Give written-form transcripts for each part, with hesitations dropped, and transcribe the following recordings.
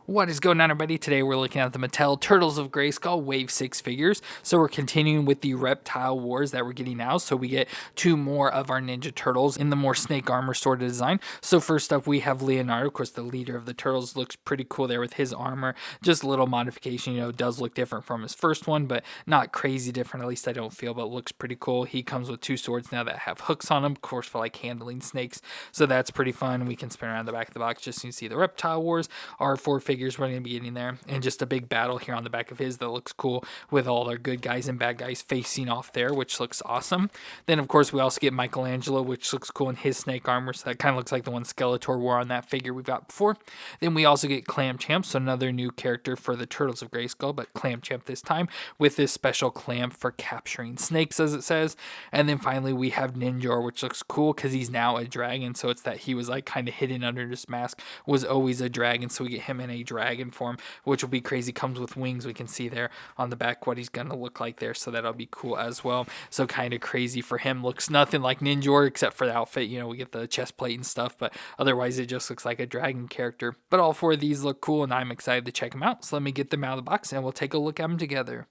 What is going on, everybody? Today we're looking at the Mattel Turtles of Grayskull Wave 6 figures. So we're continuing with the Reptile Wars that we're getting now. So we get two more of our Ninja Turtles in the more snake armor sort of design. So first up we have Leonardo, of course the leader of the Turtles. Looks pretty cool there with his armor. Just a little modification, does look different from his first one, but not crazy different, at least I don't feel, but looks pretty cool. He comes with two swords now that have hooks on them, of course for like handling snakes. So that's pretty fun. We can spin around the back of the box just so you can see the Reptile Wars. Our four figures we're going to be getting there, and just a big battle here on the back of his that looks cool with all our good guys and bad guys facing off there, which looks awesome. Then of course we also get Michelangelo, which looks cool in his snake armor, so that kind of looks like the one Skeletor wore on that figure we've got before. Then we also get Clam Champ, so another new character for the Turtles of Grayskull, but Clam Champ this time with this special clam for capturing snakes, as it says. And then finally we have Ninjor, which looks cool because he's now a dragon, so it's that he was like kind of hidden under this mask, was always a dragon, so we get him in a dragon form, which will be crazy. Comes with wings. We can see there on the back what he's gonna look like there, so that'll be cool as well. So kind of crazy for him. Looks nothing like Ninjor except for the outfit. We get the chest plate and stuff, but otherwise it just looks like a dragon character. But all four of these look cool, and I'm excited to check them out. So let me get them out of the box and we'll take a look at them together.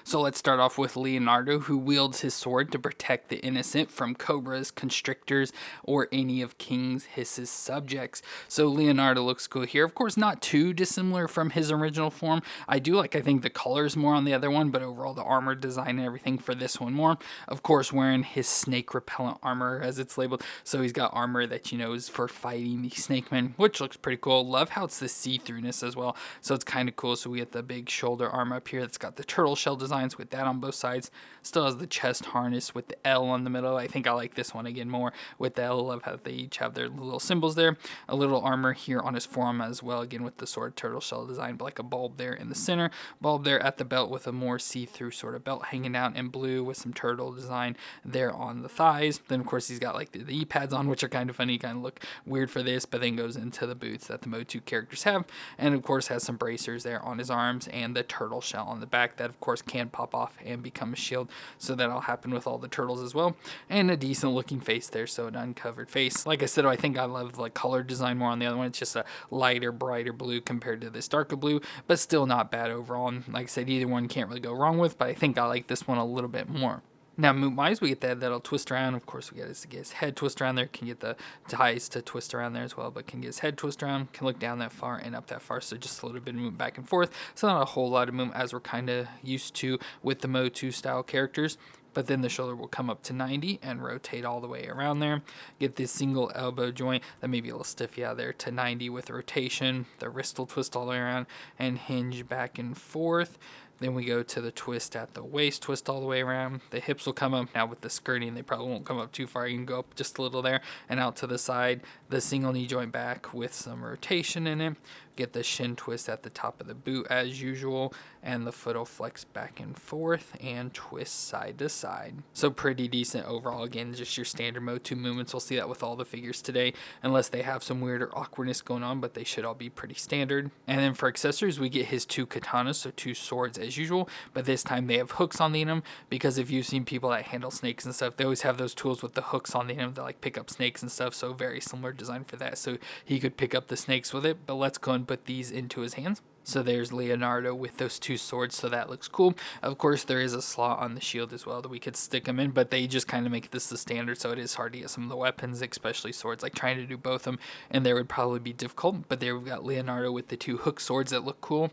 So let's start off with Leonardo, who wields his sword to protect the innocent from cobras, constrictors, or any of King Hiss's subjects. So Leonardo looks cool here. Of course, not too dissimilar from his original form. I think the colors more on the other one, but overall the armor design and everything for this one more. Of course, wearing his snake repellent armor, as it's labeled. So he's got armor that is for fighting the snake men, which looks pretty cool. Love how it's the see-throughness as well. So it's kind of cool. So we get the big shoulder armor up here that's got the turtle shell designs with that on both sides. Still has the chest harness with the L on the middle. I think I like this one again more with the L. Love how they each have their little symbols there. A little armor here on his forearm as well, again with the sword turtle shell design, but like a bulb there in the center, bulb there at the belt with a more see-through sort of belt hanging out in blue with some turtle design there on the thighs. Then of course he's got like the E-pads on, which are kind of funny, kind of look weird for this, but then goes into the boots that the MOTU characters have, and of course has some bracers there on his arms and the turtle shell on the back that of course can pop off and become a shield, so that'll happen with all the turtles as well. And a decent looking face there, so an uncovered face. Like I said, I think I love the color design more on the other one. It's just a lighter, brighter blue compared to this darker blue, but still not bad overall. And like I said, either one can't really go wrong with, but I think I like this one a little bit more. Now, moot-wise, we get that'll twist around. Of course, we get his head twist around there. Can get the ties to twist around there as well, but can get his head twist around. Can look down that far and up that far, so just a little bit of movement back and forth. So not a whole lot of movement as we're kind of used to with the MOTU style characters. But then the shoulder will come up to 90 and rotate all the way around there. Get this single elbow joint that may be a little stiff, there to 90 with rotation. The wrist will twist all the way around and hinge back and forth. Then we go to the twist at the waist, twist all the way around. The hips will come up. Now with the skirting, they probably won't come up too far. You can go up just a little there and out to the side. The single knee joint back with some rotation in it. Get the shin twist at the top of the boot as usual, and the foot will flex back and forth and twist side to side. So pretty decent overall. Again, just your standard MOTU movements. We'll see that with all the figures today, unless they have some weird or awkwardness going on, but they should all be pretty standard. And then for accessories, we get his two katanas, so two swords as usual, but this time they have hooks on the end of them, because if you've seen people that handle snakes and stuff, they always have those tools with the hooks on the end of them to like pick up snakes and stuff, so very similar design for that, so he could pick up the snakes with it. But let's go and put these into his hands. So there's Leonardo with those two swords, so that looks cool. Of course, there is a slot on the shield as well that we could stick them in, but they just kind of make this the standard, so it is hard to get some of the weapons, especially swords. Like trying to do both of them, and there would probably be difficult, but there we've got Leonardo with the two hook swords that look cool.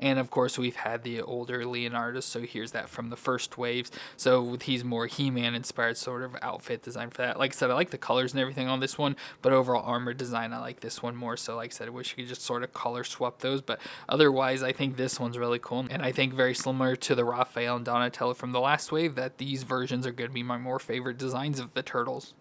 And of course, we've had the older Leonardo, so here's that from the first waves. So he's more He-Man inspired sort of outfit design for that. Like I said, I like the colors and everything on this one, but overall armor design, I like this one more. So like I said, I wish you could just sort of color swap those, but otherwise, I think this one's really cool, and I think very similar to the Raphael and Donatello from the last wave, that these versions are going to be my more favorite designs of the Turtles.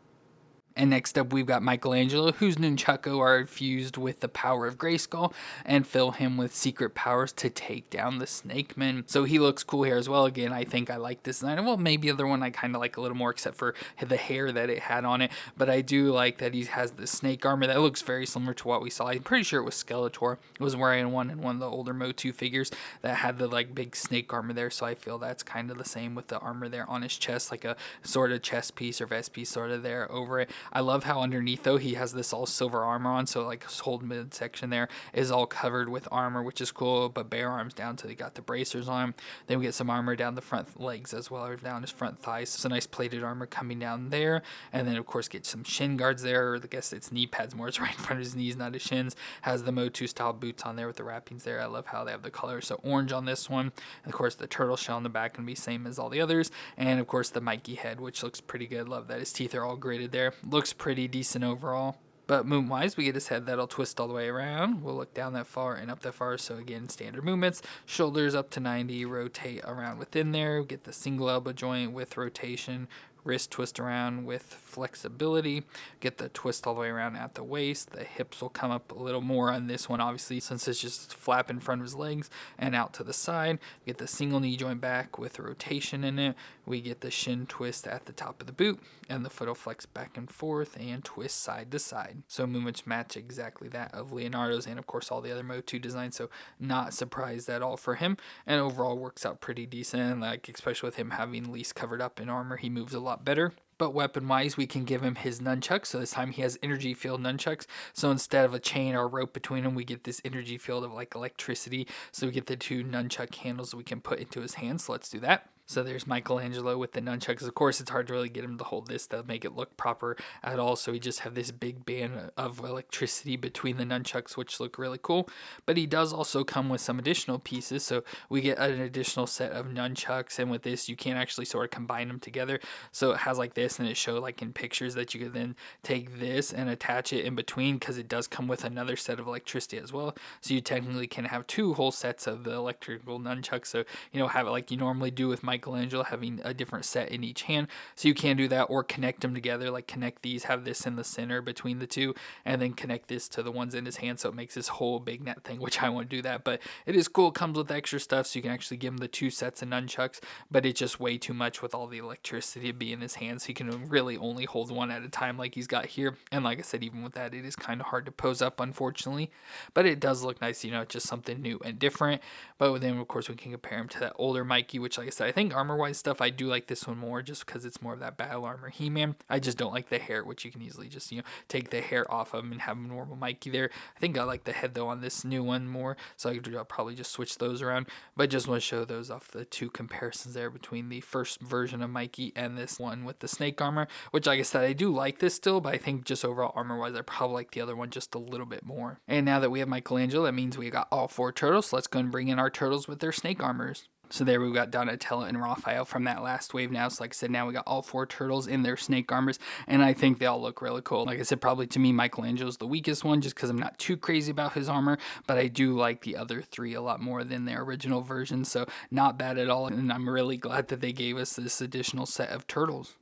And next up, we've got Michelangelo, whose nunchaku are fused with the power of Grayskull and fill him with secret powers to take down the Snake Men. So he looks cool here as well. Again, I think I like this design. Well, maybe the other one I kind of like a little more, except for the hair that it had on it. But I do like that he has the snake armor that looks very similar to what we saw. I'm pretty sure it was Skeletor. It was wearing one in one of the older MOTU figures that had the like big snake armor there. So I feel that's kind of the same with the armor there on his chest, like a sort of chest piece or vest piece sort of there over it. I love how underneath though he has this all silver armor on, so like his whole midsection there is all covered with armor, which is cool, but bare arms down till he got the bracers on. Then we get some armor down the front legs as well, or down his front thighs. So nice plated armor coming down there. And then of course get some shin guards there, or I guess it's knee pads more. It's right in front of his knees, not his shins. Has the MOTU style boots on there with the wrappings there. I love how they have the color. So orange on this one. And of course the turtle shell on the back can be same as all the others. And of course the Mikey head, which looks pretty good. Love that his teeth are all graded there. Looks pretty decent overall. But movement wise, we get his head that'll twist all the way around. We'll look down that far and up that far. So again, standard movements. Shoulders up to 90, rotate around within there. Get the single elbow joint with rotation. Wrist twist around with flexibility. Get the twist all the way around at the waist. The hips will come up a little more on this one, obviously, since it's just flap in front of his legs and out to the side. Get the single knee joint back with rotation in it. We get the shin twist at the top of the boot, and the foot will flex back and forth and twist side to side. So movements match exactly that of Leonardo's and of course all the other MOTU designs, so not surprised at all for him. And overall works out pretty decent, like especially with him having least covered up in armor, he moves a lot better. But weapon wise, we can give him his nunchucks. So this time he has energy field nunchucks. So instead of a chain or a rope between them, we get this energy field of like electricity. So we get the two nunchuck handles we can put into his hands. So let's do that. So there's Michelangelo with the nunchucks. Of course, it's hard to really get him to hold this to make it look proper at all. So we just have this big band of electricity between the nunchucks, which look really cool. But he does also come with some additional pieces. So we get an additional set of nunchucks. And with this, you can actually sort of combine them together. So it has like this, and it shows like in pictures that you could then take this and attach it in between, because it does come with another set of electricity as well. So you technically can have two whole sets of the electrical nunchucks. So, have it like you normally do with Michelangelo, having a different set in each hand. So you can do that, or connect them together, like connect these, have this in the center between the two, and then connect this to the ones in his hand, so it makes this whole big net thing, which I won't do that. But it is cool. It comes with extra stuff, so you can actually give him the two sets of nunchucks, but it's just way too much with all the electricity to be in his hands. So he can really only hold one at a time like he's got here. And like I said, even with that, it is kind of hard to pose up, unfortunately. But it does look nice, it's just something new and different. But then, of course, we can compare him to that older Mikey, which, like I said, I think armor-wise stuff, I do like this one more just because it's more of that battle armor He-Man. I just don't like the hair, which you can easily just, take the hair off of him and have a normal Mikey there. I think I like the head, though, on this new one more, so I'll probably just switch those around. But just want to show those off, the two comparisons there between the first version of Mikey and this one with the snake armor, which, like I said, I do like this still, but I think just overall armor-wise, I probably like the other one just a little bit more. And now that we have Michelangelo, that means we got all four turtles, so let's go and bring in our turtles with their snake armors. So there we've got Donatello and Raphael from that last wave now. So like I said, now we got all four turtles in their snake armors, and I think they all look really cool. Like I said, probably to me, Michelangelo's the weakest one just because I'm not too crazy about his armor, but I do like the other three a lot more than their original version, so not bad at all, and I'm really glad that they gave us this additional set of turtles.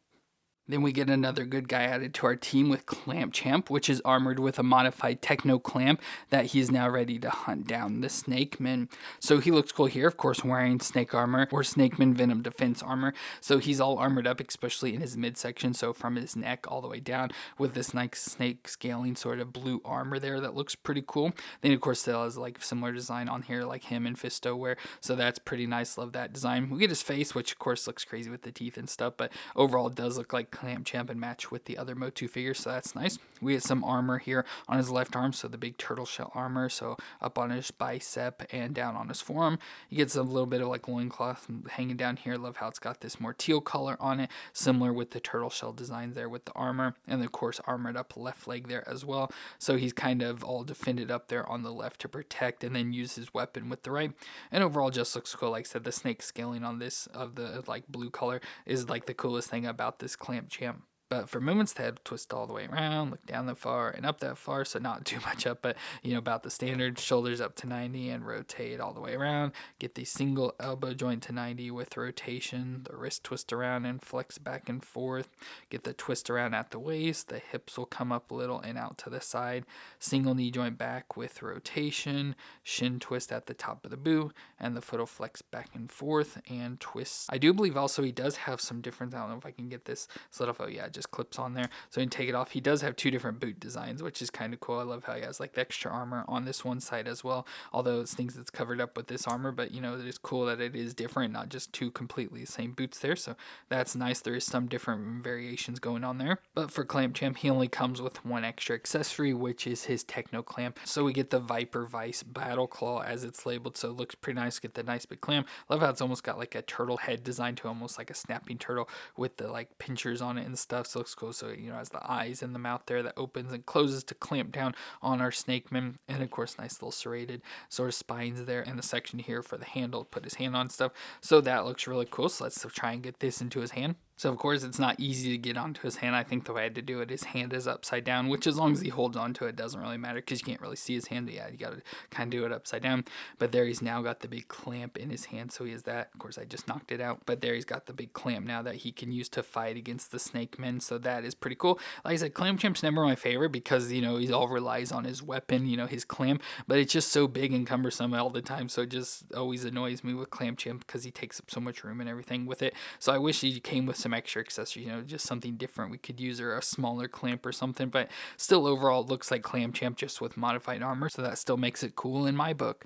Then we get another good guy added to our team with Clamp Champ, which is armored with a modified Techno Clamp that he's now ready to hunt down the Snakeman. So he looks cool here, of course, wearing snake armor or Snakeman Venom defense armor. So he's all armored up, especially in his midsection, so from his neck all the way down, with this nice snake scaling sort of blue armor there that looks pretty cool. Then, of course, still has like similar design on here like him and Fisto wear, so that's pretty nice. Love that design. We get his face, which of course looks crazy with the teeth and stuff, but overall it does look like Clamp Champ and match with the other MOTU figures, so that's nice. We get some armor here on his left arm, so the big turtle shell armor, so up on his bicep and down on his forearm. He gets a little bit of like loincloth hanging down here. Love how it's got this more teal color on it, similar with the turtle shell designs there with the armor, and of course armored up left leg there as well. So he's kind of all defended up there on the left to protect, and then use his weapon with the right. And overall just looks cool. Like I said, the snake scaling on this of the like blue color is like the coolest thing about this Clamp Champ. But for movements, the head twist all the way around, look down that far and up that far, so not too much up, but about the standard. Shoulders up to 90 and rotate all the way around. Get the single elbow joint to 90 with rotation. The wrist twist around and flex back and forth. Get the twist around at the waist. The hips will come up a little and out to the side. Single knee joint back with rotation. Shin twist at the top of the boot, and the foot will flex back and forth and twist. I do believe also he does have some different, I don't know if I can get this set up. Oh yeah, just just clips on there, so you can take it off. He does have two different boot designs, which is kind of cool. I love how he has like the extra armor on this one side as well, although it thinks it's covered up with this armor, but you know, it is cool that it is different, not just two completely the same boots there, so that's nice. There is some different variations going on there. But for Clamp Champ, he only comes with one extra accessory, which is his Techno Clamp. So we get the Viper Vice Battle Claw as it's labeled, so it looks pretty nice. Get the nice big clamp. Love how it's almost got like a turtle head design to almost like a snapping turtle with the like pinchers on it and stuff, so it looks cool. So you know, has the eyes and the mouth there that opens and closes to clamp down on our snakeman, and of course nice little serrated sort of spines there, and the section here for the handle to put his hand on stuff, so that looks really cool. So let's try and get this into his hand. So of course it's not easy to get onto his hand. I think the way I had to do it, his hand is upside down, which as long as he holds onto it doesn't really matter because you can't really see his hand. But yeah, you gotta kind of do it upside down. But there he's now got the big clamp in his hand, so he has that. Of course I just knocked it out, but there he's got the big clamp now that he can use to fight against the snake men, so that is pretty cool. Like I said, Clamp Champ's never my favorite because, you know, he all relies on his weapon, you know, his clamp, but it's just so big and cumbersome all the time, so it just always annoys me with Clamp Champ because he takes up so much room and everything with it. So I wish he came with some extra accessories, you know, just something different we could use, or a smaller clamp or something, but still overall it looks like Clamp Champ just with modified armor, so that still makes it cool in my book.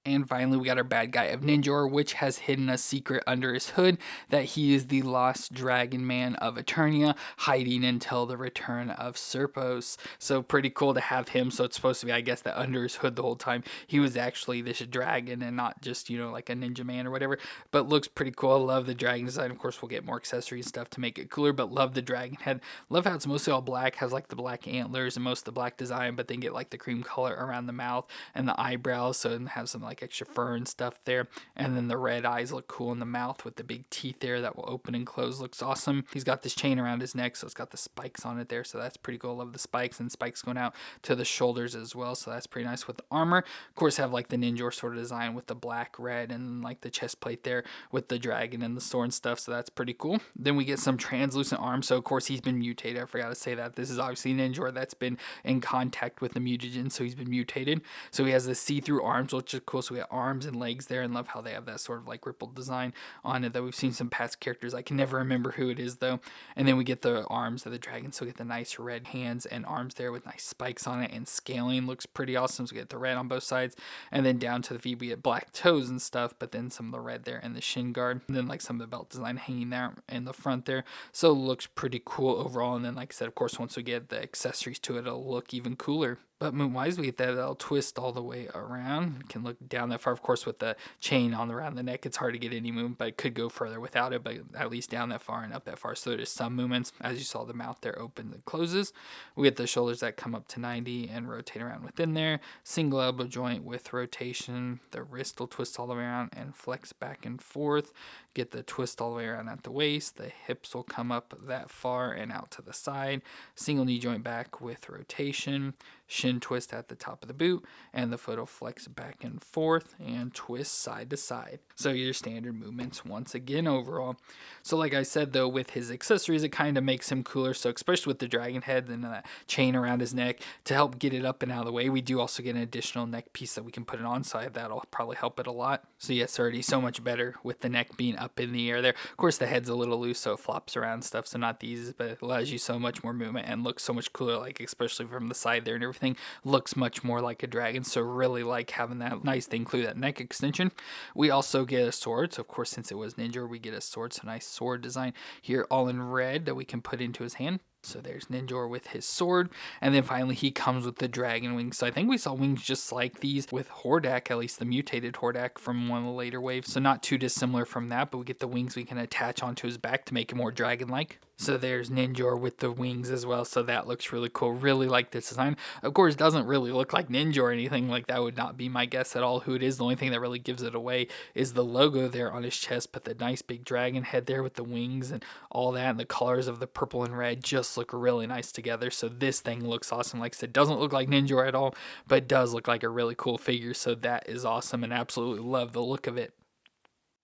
And finally, we got our bad guy of Ninjor, which has hidden a secret under his hood that he is the lost dragon man of Eternia, hiding until the return of Serpos. So pretty cool to have him. So it's supposed to be, I guess, that under his hood the whole time he was actually this dragon and not just, you know, like a ninja man or whatever. But looks pretty cool. I love the dragon design. Of course, we'll get more accessories and stuff to make it cooler, but love the dragon head. Love how it's mostly all black, has like the black antlers and most of the black design, but then get like the cream color around the mouth and the eyebrows, so it has some like extra fur and stuff there, and then the red eyes look cool in the mouth with the big teeth there that will open and close. Looks awesome. He's got this chain around his neck, so it's got the spikes on it there, so that's pretty cool. Love the spikes, and spikes going out to the shoulders as well, so that's pretty nice with the armor. Of course, have like the Ninjor sort of design with the black, red, and like the chest plate there with the dragon and the sword and stuff, so that's pretty cool. Then we get some translucent arms, so of course he's been mutated. I forgot to say that. This is obviously Ninjor that's been in contact with the mutagen, so he's been mutated. So he has the see-through arms, which is cool. So we have arms and legs there, and love how they have that sort of like rippled design on it that we've seen some past characters. I can never remember who it is though. And then we get the arms of the dragon, so we get the nice red hands and arms there with nice spikes on it, and scaling looks pretty awesome. So we get the red on both sides, and then down to the feet we get black toes and stuff, but then some of the red there and the shin guard, and then like some of the belt design hanging there in the front there, so it looks pretty cool overall. And then like I said, of course, once we get the accessories to it, it'll look even cooler. But moon-wise, we get that it'll twist all the way around. You can look down that far. Of course, with the chain on around the neck, it's hard to get any movement, but it could go further without it, but at least down that far and up that far. So there's some movements. As you saw, the mouth there opens and closes. We get the shoulders that come up to 90 and rotate around within there. Single elbow joint with rotation. The wrist will twist all the way around and flex back and forth. Get the twist all the way around at the waist. The hips will come up that far and out to the side. Single knee joint back with rotation. Shin twist at the top of the boot, and the foot will flex back and forth and twist side to side. So your standard movements once again overall. So like I said though, with his accessories, it kind of makes him cooler. So especially with the dragon head and that chain around his neck to help get it up and out of the way. We do also get an additional neck piece that we can put it on, so that'll probably help it a lot. So yes, already so much better with the neck being up in the air there. Of course, the head's a little loose, so it flops around and stuff, so not the easiest, but it allows you so much more movement and looks so much cooler, like especially from the side there and everything. Looks much more like a dragon, so really like having that nice to include that neck extension. We also get a sword, so of course since it was Ninjor, we get a sword, so nice sword design here all in red that we can put into his hand. So there's Ninjor with his sword, and then finally he comes with the dragon wings. So I think we saw wings just like these with Hordak, at least the mutated Hordak from one of the later waves. So not too dissimilar from that, but we get the wings we can attach onto his back to make it more dragon-like. So there's Ninjor with the wings as well, so that looks really cool. Really like this design. Of course, it doesn't really look like Ninja or anything, like that would not be my guess at all who it is. The only thing that really gives it away is the logo there on his chest, but the nice big dragon head there with the wings and all that, and the colors of the purple and red just look really nice together. So this thing looks awesome. Like I said, doesn't look like Ninja at all, but does look like a really cool figure, so that is awesome and absolutely love the look of it.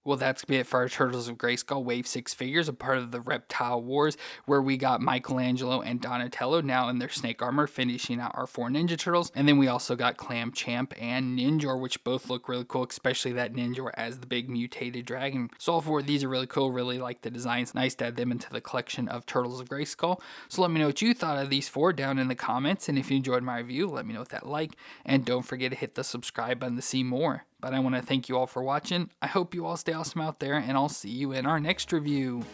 Well, that's gonna be it for our Turtles of Grayskull Wave 6 figures, a part of the Reptile Wars, where we got Michelangelo and Donatello now in their snake armor, finishing out our 4 Ninja Turtles. And then we also got Clam Champ and Ninjor, which both look really cool, especially that Ninjor as the big mutated dragon. So all 4 of these are really cool, really like the designs. Nice to add them into the collection of Turtles of Grayskull. So let me know what you thought of these 4 down in the comments, and if you enjoyed my review, let me know with that like, and don't forget to hit the subscribe button to see more. But I want to thank you all for watching. I hope you all stay awesome out there, and I'll see you in our next review.